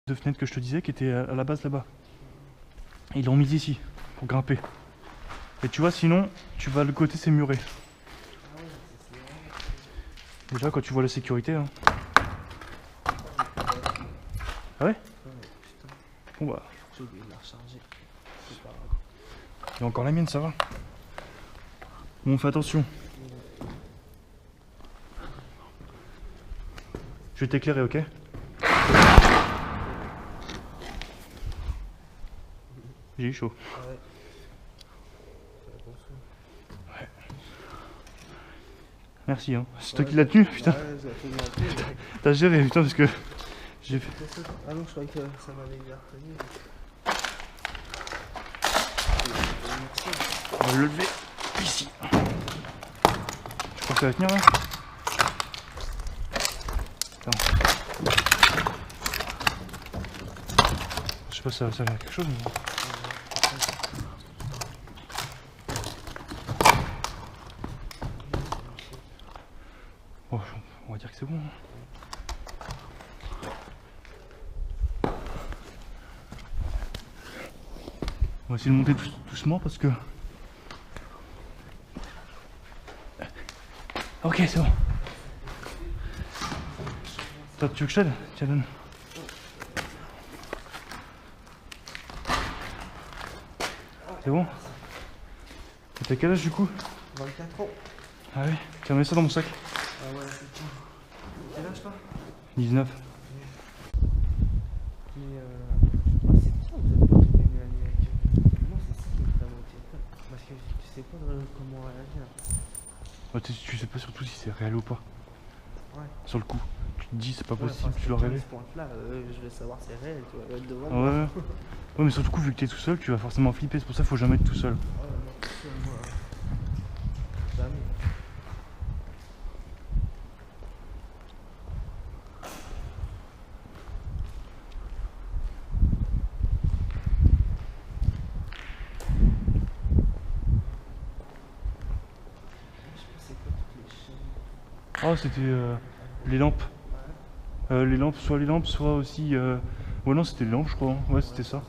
de fenêtres que je te disais qui étaient à la base là-bas. Ils l'ont mis ici pour grimper. Et tu vois, sinon, tu vas le côté, c'est muré. Déjà, quand tu vois la sécurité. Hein. Ah ouais? Bon bah. Il y a encore la mienne, ça va. Bon, fais attention. Je vais t'éclairer, ok? J'ai eu chaud. Ouais. Merci, hein. C'est toi qui l'as tenu, putain. T'as géré, putain, parce que j'ai fait. Ah non, je croyais que ça m'avait bien retenu. On va le lever ici. Je crois que ça va tenir là. Attends. Je sais pas si ça va servir à quelque chose. Mais... Bon, on va dire que c'est bon. On va essayer de monter doucement parce que... Ok, c'est bon. Toi, tu veux que je t'aide? Tiens, donne. C'est bon? T'as quel âge du coup? 24 ans. Ah oui? Tiens, mets ça dans mon sac. Ah ouais, c'est tout. Quel âge toi? 19. Mais c'est bien de pas tomber une année avec moi, c'est ça qui me fait monter peur. Parce que tu sais pas comment réagir. Ouais, tu sais pas surtout si c'est réel ou pas. Ouais. Sur le coup. Tu te dis c'est pas Ouais, possible, enfin, tu dois rêver. Ce point-là, je vais savoir si c'est réel, tu vas être devant Ouais. moi. Ouais, mais sur le coup, vu que t'es tout seul, tu vas forcément flipper. C'est pour ça qu'il faut jamais être tout seul. Ouais, moi, tout seul, moi. Jamais. Oh, c'était les lampes. Les lampes, soit aussi. Ouais, non, c'était les lampes, je crois. Hein. Ouais, c'était ça.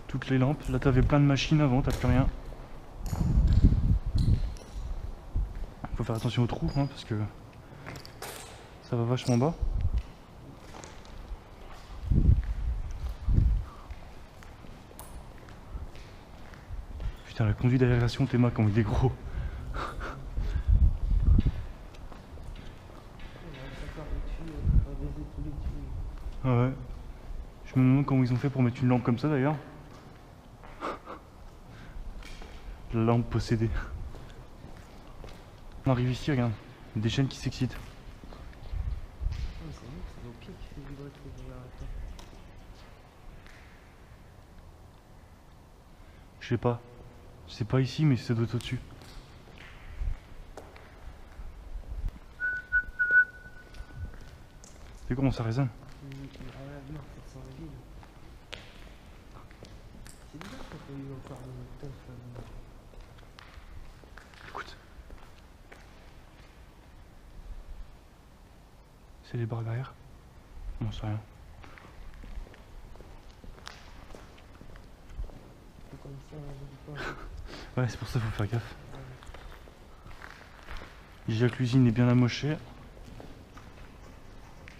Toutes les lampes. Là, t'avais plein de machines avant, t'as plus rien. Faut faire attention aux trous, hein, parce que ça va vachement bas. Putain, la conduite d'aération, Théma, comme il est gros. Ah ouais. Je me demande comment ils ont fait pour mettre une lampe comme ça d'ailleurs. La lampe possédée. On arrive ici, regarde. Des chaînes qui s'excitent. C'est nous, c'est nos pieds qui fait vibrer trop générateur. Je sais pas. C'est pas ici, mais ça doit être au-dessus. C'est comment ça résonne? Non, ça sent la ville. C'est bizarre qu'on peut eu encore de teuf. Écoute. C'est les barres derrière? Non, c'est rien. C'est comme ça, je dis pas. Ouais, c'est pour ça qu'il faut faire gaffe. Déjà que l'usine est bien amochée.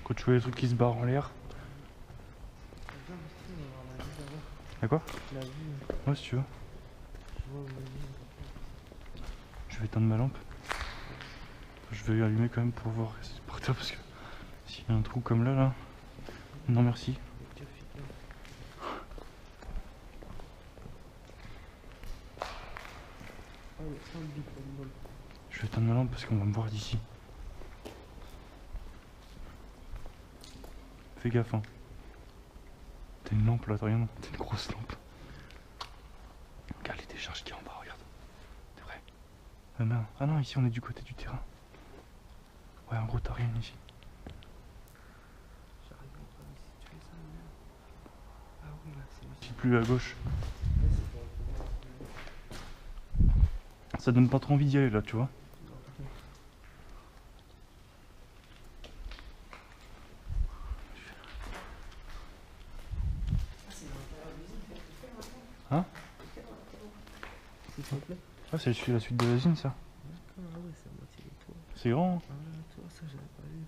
Quand tu vois les trucs qui se barrent en l'air. Y'a quoi? La vue. Ouais, si tu veux. Je vois où la vue. Je vais éteindre ma lampe. Je vais allumer quand même pour voir si c'est par terre parce que s'il y a un trou comme là. Non merci. Je vais éteindre ma lampe parce qu'on va me voir d'ici. Fais gaffe hein. T'as une lampe là, t'as rien. T'as une grosse lampe. Regarde les décharges qu'il y a en bas, regarde. C'est vrai. Ah non, ici on est du côté du terrain. Ouais, en gros t'as rien ici. Si plus à gauche. Ça donne pas trop envie d'y aller là, tu vois. Ah, c'est la suite de l'usine, ça. D'accord, ah ouais, c'est à moitié de toi. C'est grand, hein. Ah, toi, ça, j'avais pas vu.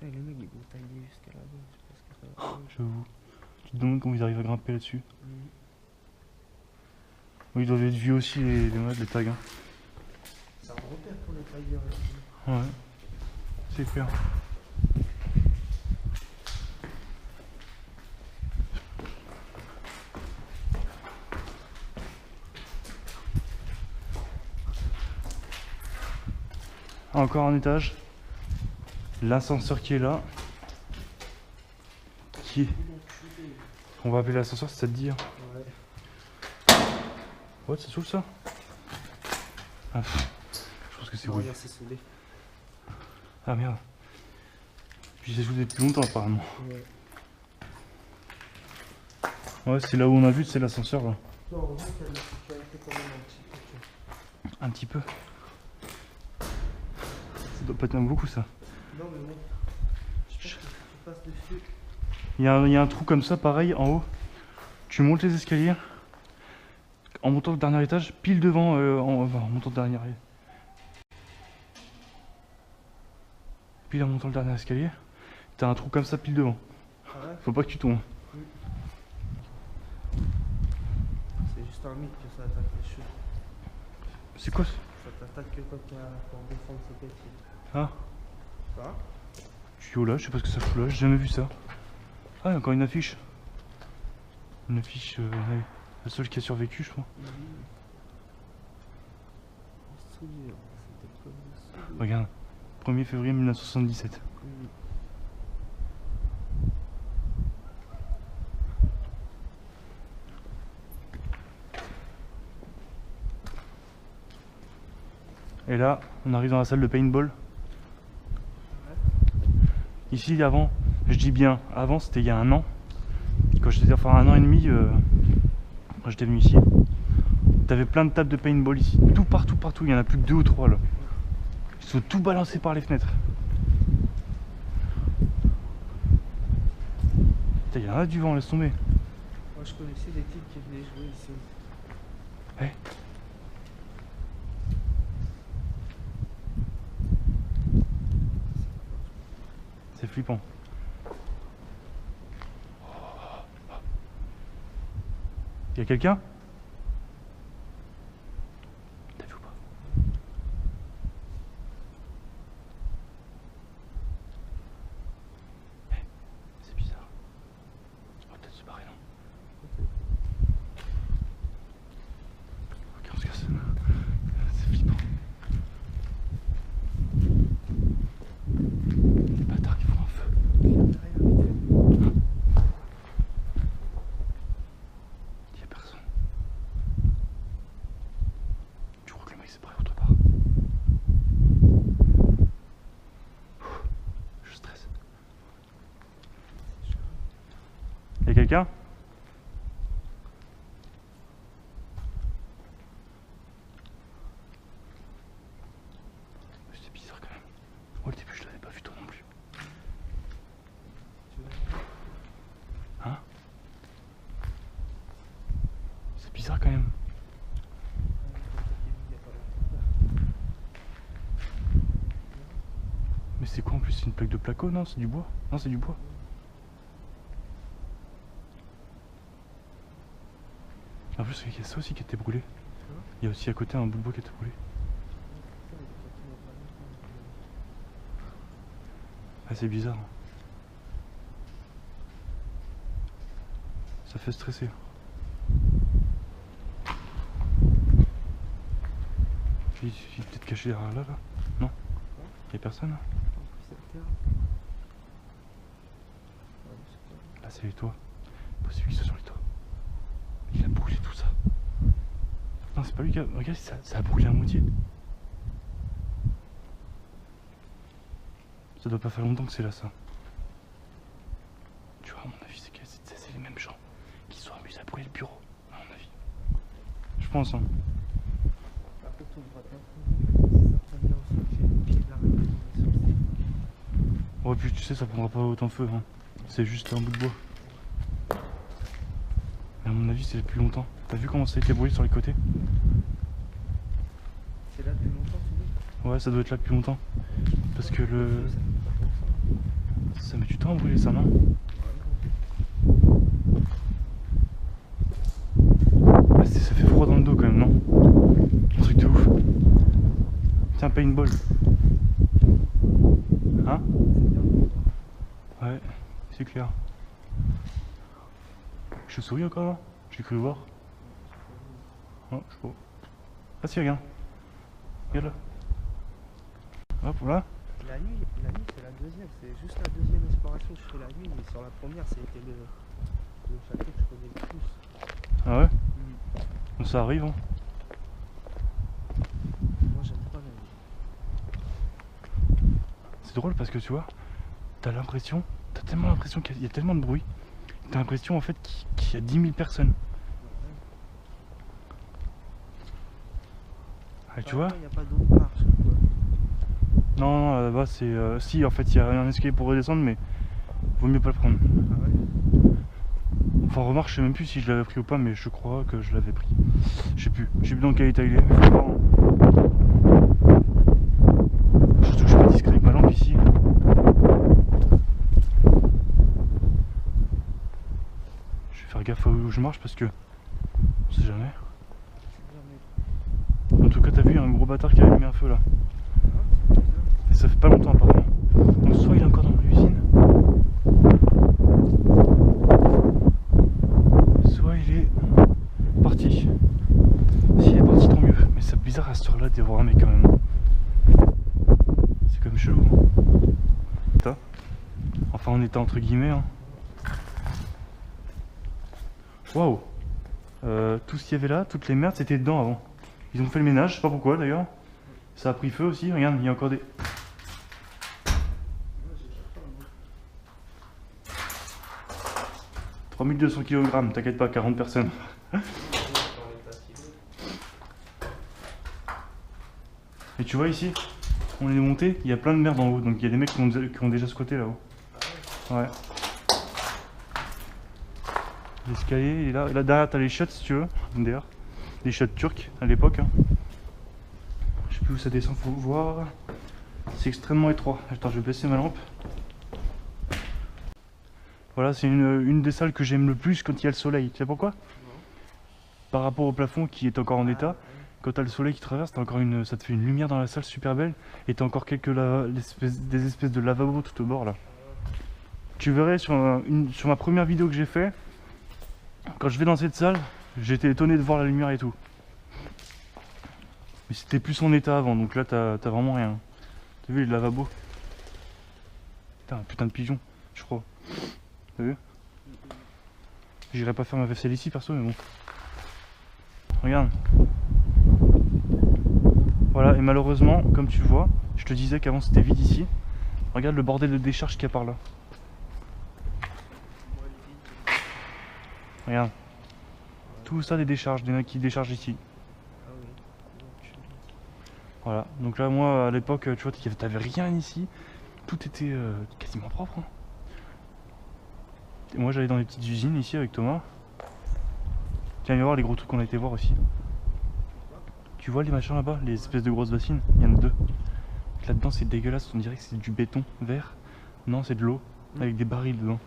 Ah, les mecs, ils vont tailler jusqu'à là-bas. Je sais pas ce que ça va faire. J'avoue. Tu te demandes comment ils arrivent à grimper là-dessus. Mhm. Oui, ils doivent être vieux aussi, les tags. Hein. C'est un repère pour les tailleurs. Là. Ouais. C'est clair. Encore un étage. L'ascenseur qui est là. Qui est... On va appeler l'ascenseur, c'est ça te dit hein. Ouais. Ouais, c'est sous ça. Ah, je pense que c'est Non, oui. regarde, c'est soudé. Ah merde. Puis c'est soudé depuis longtemps apparemment. Ouais. Ouais, c'est là où on a vu, c'est l'ascenseur là. Non, on voit qu'il y a de la sécurité quand même un petit peu. Tu vois. Un petit peu. Ça doit pas être beaucoup ça. Non, mais bon. Je pense que si tu passes dessus. Il y a un trou comme ça, pareil, en haut. Tu montes les escaliers. En montant le dernier étage, pile devant, en montant le dernier. Pile en montant le dernier escalier, t'as un trou comme ça, pile devant. Ah ouais. Faut pas que tu tombes. C'est juste un mythe que ça attaque les cheveux. C'est quoi ça? Ça t'attaque que quand tu as pour défendre ses têtes. Ah, Quoi? tuyau là, je sais pas ce que ça fout là, j'ai jamais vu ça. Ah, il y a encore une affiche. Une affiche, ouais, la seule qui a survécu, je crois. Soudure. C'était comme une soudure. Regarde, 1er février 1977. Et là, on arrive dans la salle de paintball. Ici, avant, je dis bien, avant, c'était il y a un an. Quand j'étais, enfin, un an et demi, quand j'étais venu ici. T'avais plein de tables de paintball ici. Tout partout, partout. Il y en a plus que 2 ou 3 là. Ils sont tout balancés par les fenêtres. Putain, il y en a du vent, laisse tomber. Moi je connaissais des types qui venaient jouer ici. Ouais. C'est flippant. Il y a quelqu'un? T'as vu ou pas? C'est bizarre. On va peut-être se barrer, non? Ok, on se casse. C'est flippant. Les bâtards qui font un feu. Il y a personne. Tu crois que le mec s'est barré autre part? Je stresse. Il y a quelqu'un? C'est bizarre quand même. Au début je l'avais pas vu toi non plus. Hein? C'est bizarre quand même. Mais c'est quoi en plus? C'est une plaque de placo? Non, c'est du bois. Non, c'est du bois. En plus, il y a ça aussi qui était brûlé. Il y a aussi à côté un bout de bois qui était brûlé. Ah, c'est bizarre. Ça fait stresser. Il est peut-être caché derrière là, là. Non? Il y a personne là? Là, c'est les toits. Possible qu'il soit sur les toits. Il a brûlé tout ça. Non, c'est pas lui qui a... Regarde, ça a brûlé à moitié. Ça doit pas faire longtemps que c'est là, ça. Tu vois, à mon avis, c'est les mêmes gens qui se sont amusés à brûler le bureau, à mon avis. Je pense, hein. Par contre, on voit pas certainement que c'est le pied de la réunion. Ouais, puis tu sais, ça prendra pas autant feu, hein. C'est juste un bout de bois. Mais à mon avis, c'est depuis longtemps. T'as vu comment ça a été brûlé sur les côtés? C'est là depuis longtemps, tu dis? Ouais, ça doit être là depuis longtemps. Parce que le. Ça fait pas tant que ça. Ça met du temps à brûler ça, non? Ah, ça fait froid dans le dos quand même, non? Un truc de ouf. Tiens, paintball. Hein? C'est bien. Ouais, c'est clair. Je souris encore là? J'ai cru voir. Oh, je sais pas. Ah si, regarde. Regarde là. Hop, là. La nuit c'est la deuxième, c'est juste la deuxième exploration que je fais la nuit, mais sur la première c'était le château que je connais le plus. Ah ouais? Bon, ça arrive, hein. Moi j'aime pas la nuit. C'est drôle parce que tu vois, t'as tellement l'impression qu'il y a tellement de bruit. T'as l'impression en fait qu'il y a 10 000 personnes. Ah, tu vois? Il n'y a pas d'autre marche. Quoi. Non, non, là-bas c'est. Si, en fait, il y a un escalier pour redescendre, mais vaut mieux pas le prendre. Ah ouais. Enfin, remarque, je sais même plus si je l'avais pris ou pas, mais je crois que je l'avais pris. Je sais plus dans quel état il est. Mais faut voir, hein. Surtout que je suis pas discret avec ma lampe ici. Je vais faire gaffe à où je marche parce que. On sait jamais. En tout cas, t'as vu, il y a un gros bâtard qui a allumé un feu là. Et ça fait pas longtemps apparemment. Donc soit il est encore dans l'usine, soit il est parti. S'il est parti, tant mieux. Mais c'est bizarre à cette heure-là de voir un mec quand même. C'est quand même chelou. Hein. Enfin, en état entre guillemets. Hein. Waouh. Tout ce qu'il y avait là, toutes les merdes, c'était dedans avant. Ils ont fait le ménage, je sais pas pourquoi d'ailleurs. Ça a pris feu aussi, regarde, il y a encore des... 3200 kg, t'inquiète pas, 40 personnes. Et tu vois ici, on est monté, il y a plein de merde en haut, donc il y a des mecs qui ont déjà squatté là-haut. Ouais. L'escalier, il est là. Là derrière, t'as les chiottes si tu veux, d'ailleurs. Des chiottes turques à l'époque. Hein. Je sais plus où ça descend, faut voir. C'est extrêmement étroit. Attends, je vais baisser ma lampe. Voilà, c'est une des salles que j'aime le plus quand il y a le soleil. Tu sais pourquoi? Par rapport au plafond qui est encore en état, quand tu as le soleil qui traverse, ça te fait une lumière dans la salle super belle. Et tu as encore des espèces de lavabo tout au bord là. Tu verrais sur ma première vidéo que j'ai fait, quand je vais dans cette salle, j'étais étonné de voir la lumière et tout. Mais c'était plus en état avant, donc là t'as vraiment rien. T'as vu les lavabos? Putain, un putain de pigeon, je crois. T'as vu? J'irai pas faire ma vaisselle ici perso, mais bon. Regarde. Voilà, et malheureusement, comme tu vois, je te disais qu'avant c'était vide ici. Regarde le bordel de décharge qu'il y a par là. Regarde. Tout ça des décharges, des mecs qui déchargent ici. Voilà, donc là moi à l'époque, tu vois, t'avais rien ici. Tout était quasiment propre. Hein. Et moi j'allais dans les petites usines ici avec Thomas. Tiens, viens voir les gros trucs qu'on a été voir aussi. Tu vois les machins là-bas, les espèces de grosses bassines? Il y en a deux. Là-dedans c'est dégueulasse, on dirait que c'est du béton vert. Non, c'est de l'eau, avec des barils dedans.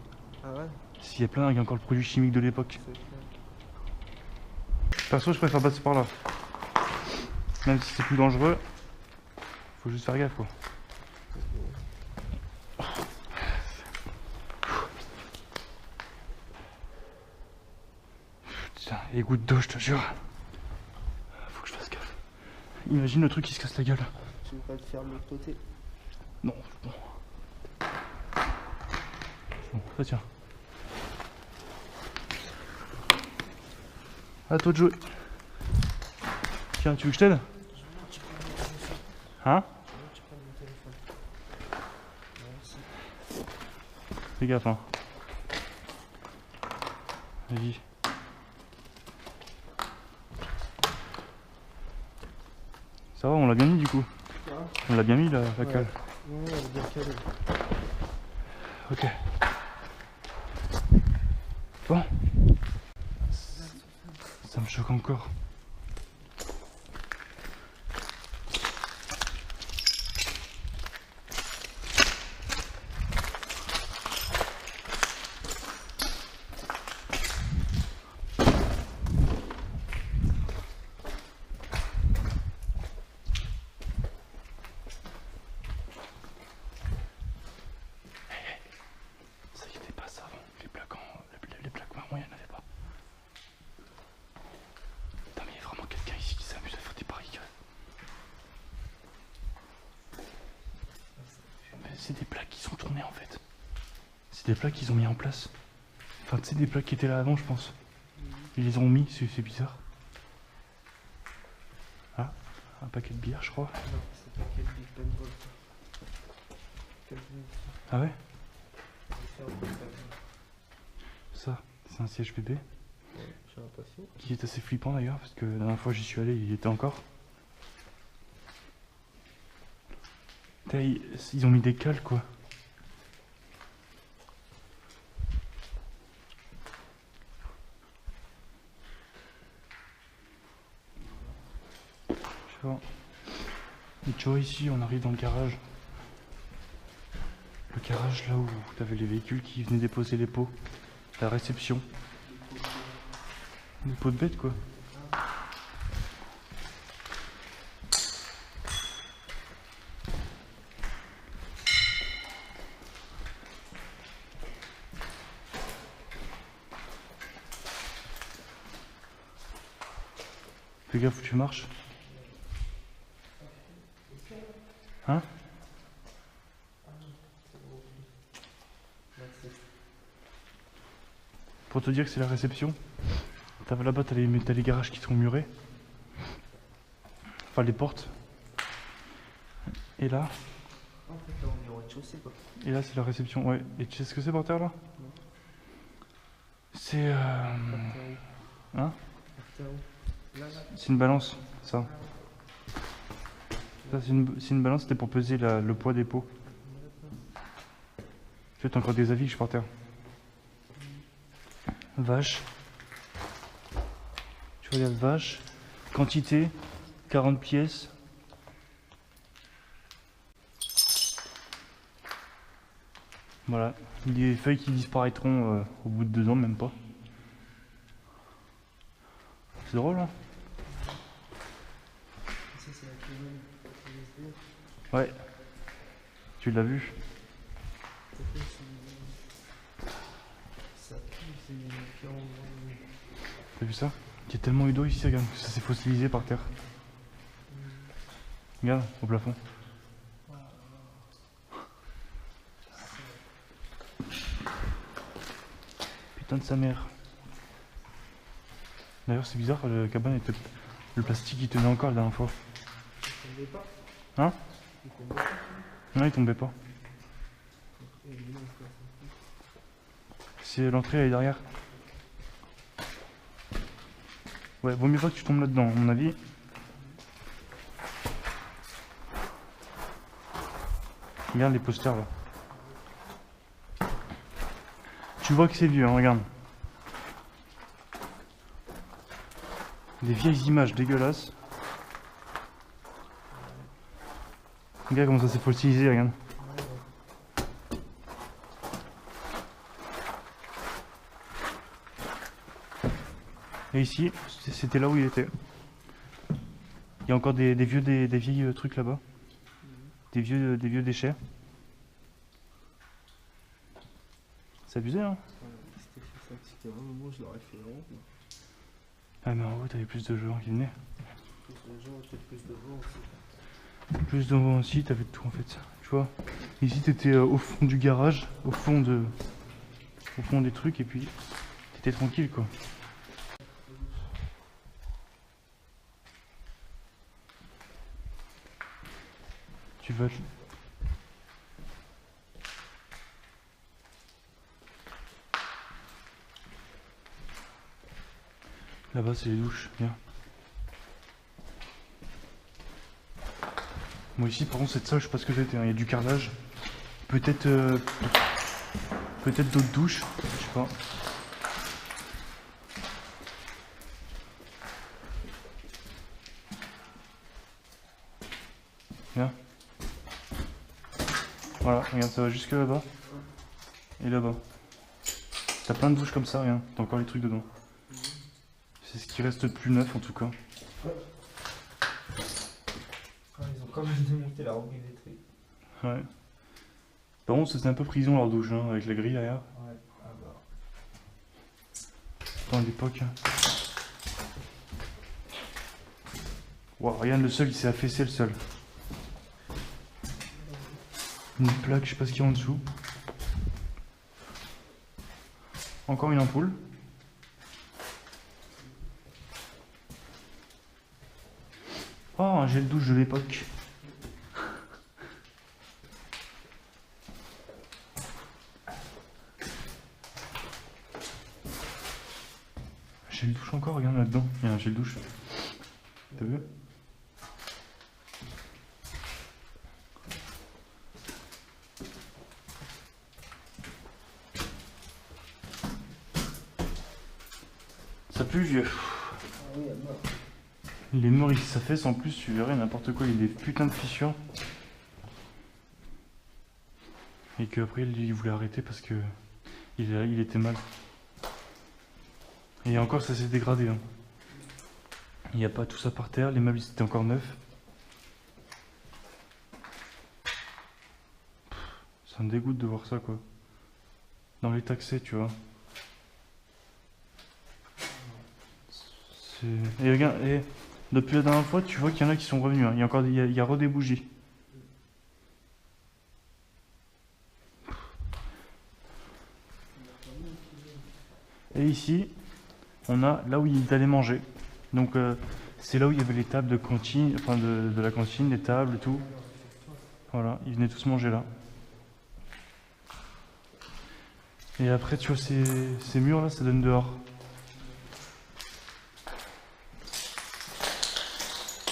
Ah ouais? S'il y a plein, il y a encore le produit chimique de l'époque. Perso, je préfère passer par là. Même si c'est plus dangereux, faut juste faire gaffe quoi. Putain, les gouttes d'eau, je te jure. Faut que je fasse gaffe. Imagine le truc qui se casse la gueule. Tu veux pas te faire de l'autre côté? Non, bon. Bon, ça tient. À toi de jouer. Tiens, tu veux que je t'aide? Hein? Fais gaffe, hein. Vas-y. Ça va, on l'a bien mis du coup. On l'a bien mis la cale. Ouais, elle est bien calée. Ok. Bon. me choque encore. C'est des plaques qui sont tournées en fait. C'est des plaques qu'ils ont mis en place. Enfin, tu sais, des plaques qui étaient là avant, je pense. Ils les ont mis, c'est bizarre. Ah, un paquet de bière, je crois. Non, c'est pas quel Big Paintball ça. Ah ouais? Ça, c'est un siège bébé. Ouais, j'ai l'impression. Qui est assez flippant d'ailleurs, parce que la dernière fois j'y suis allé, il y était encore. Ils ont mis des cales quoi. Je sais pas. Et tu vois ici on arrive dans le garage. Le garage là où t'avais les véhicules qui venaient déposer les pots. La réception. Des pots de bête quoi. Fais gaffe où tu marches. Hein? Pour te dire que c'est la réception. Là-bas t'as les garages qui sont murés. Enfin les portes. Et là. En fait là on est au rez-de-chaussée quoi. Et là c'est la réception, ouais. Et tu sais ce que c'est par terre là? C'est hein? C'est une balance, ça. Ça c'est une balance, c'était pour peser le poids des pots. Tu vois, t'as encore des affiches par terre. Vache. Tu regardes vache. Quantité, 40 pièces. Voilà. Des feuilles qui disparaîtront au bout de 2 ans, même pas. C'est drôle, hein? Ça c'est la colonne USB. Ouais. Tu l'as vu? Ça pue, c'est différent. T'as vu ça? Il y a tellement eu d'eau ici, regarde, ça s'est fossilisé par terre. Regarde, au plafond. Putain de sa mère. D'ailleurs c'est bizarre, le cabane était... Le plastique il tenait encore la dernière fois. Il tombait pas? Hein? Il tombait pas? Non, il tombait pas. C'est l'entrée, elle est derrière. Ouais, vaut mieux pas que tu tombes là-dedans, à mon avis. Regarde les posters là. Tu vois que c'est vieux, hein, regarde. Des vieilles images dégueulasses. Regarde comment ça s'est fossilisé, regarde. Et ici, c'était là où il était. Il y a encore des vieilles trucs là-bas. Des vieux déchets. C'est abusé, hein? C'était vraiment moi, je l'aurais fait long. Ah mais en haut, t'avais plus de gens qui venaient. Plus de gens, peut-être plus de vent aussi. Plus de vent aussi, t'avais de tout en fait. Tu vois? Ici, t'étais au fond du garage, au fond des trucs, et puis t'étais tranquille, quoi. Tu vas... Là-bas, c'est les douches, viens. Moi ici, par contre, cette salle, je sais pas ce que c'était, hein. Il y a du carrelage. Peut-être d'autres douches, je sais pas. Viens. Voilà, regarde, ça va jusque là-bas. Et là-bas. T'as plein de douches comme ça, regarde. T'as encore les trucs dedans. C'est ce qui reste de plus neuf en tout cas. Ils ont quand même démonté la robinetterie. Ouais. Par contre, c'était un peu prison leur douche, hein, avec la grille derrière. Ouais, ah bah. Dans l'époque. Wow, regarde le sol, il s'est affaissé le sol. Une plaque, je sais pas ce qu'il y a en dessous. Encore une ampoule. Oh, un gel douche de l'époque. Gel douche encore, regarde là-dedans. Il y a un gel douche. T'as vu? Ça pue vieux. Ah oui, à mort. Les morts il s'affaisse en plus, tu verrais n'importe quoi, il y a des putains de fissures. Et qu'après il voulait arrêter parce que il était mal. Et encore ça s'est dégradé. Hein. Il n'y a pas tout ça par terre, les meubles étaient encore neufs. Ça me dégoûte de voir ça quoi. Dans l'état que c'est, tu vois. Et regarde, et depuis la dernière fois, tu vois qu'il y en a qui sont revenus. Hein. Il y a encore il y a re des bougies. Et ici, on a là où ils allaient manger. Donc c'est là où il y avait les tables de cantine, enfin de la cantine, les tables et tout. Voilà, ils venaient tous manger là. Et après, tu vois, ces murs là, ça donne dehors.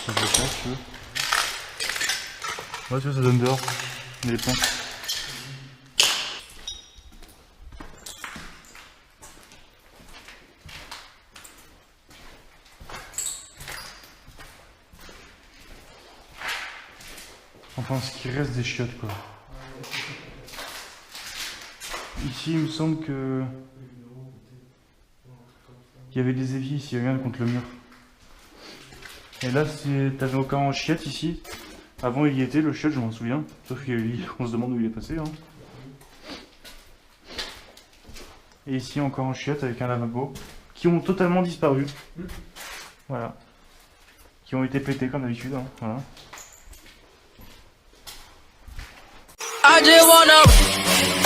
Je vais faire, si tu veux. Ouais, tu vois, ça donne dehors. Les plantes. Enfin, ce qui reste des chiottes, quoi. Ici, il me semble que... il y avait des éviers ici, regarde, contre le mur. Et là, t'avais encore un chiotte ici. Avant, il y était, le chiotte, je m'en souviens. Sauf qu'on se demande où il est passé. Hein. Et ici, encore un chiotte avec un lavabo. Qui ont totalement disparu. Voilà. Qui ont été pétés comme d'habitude. Hein. Voilà. I just wanna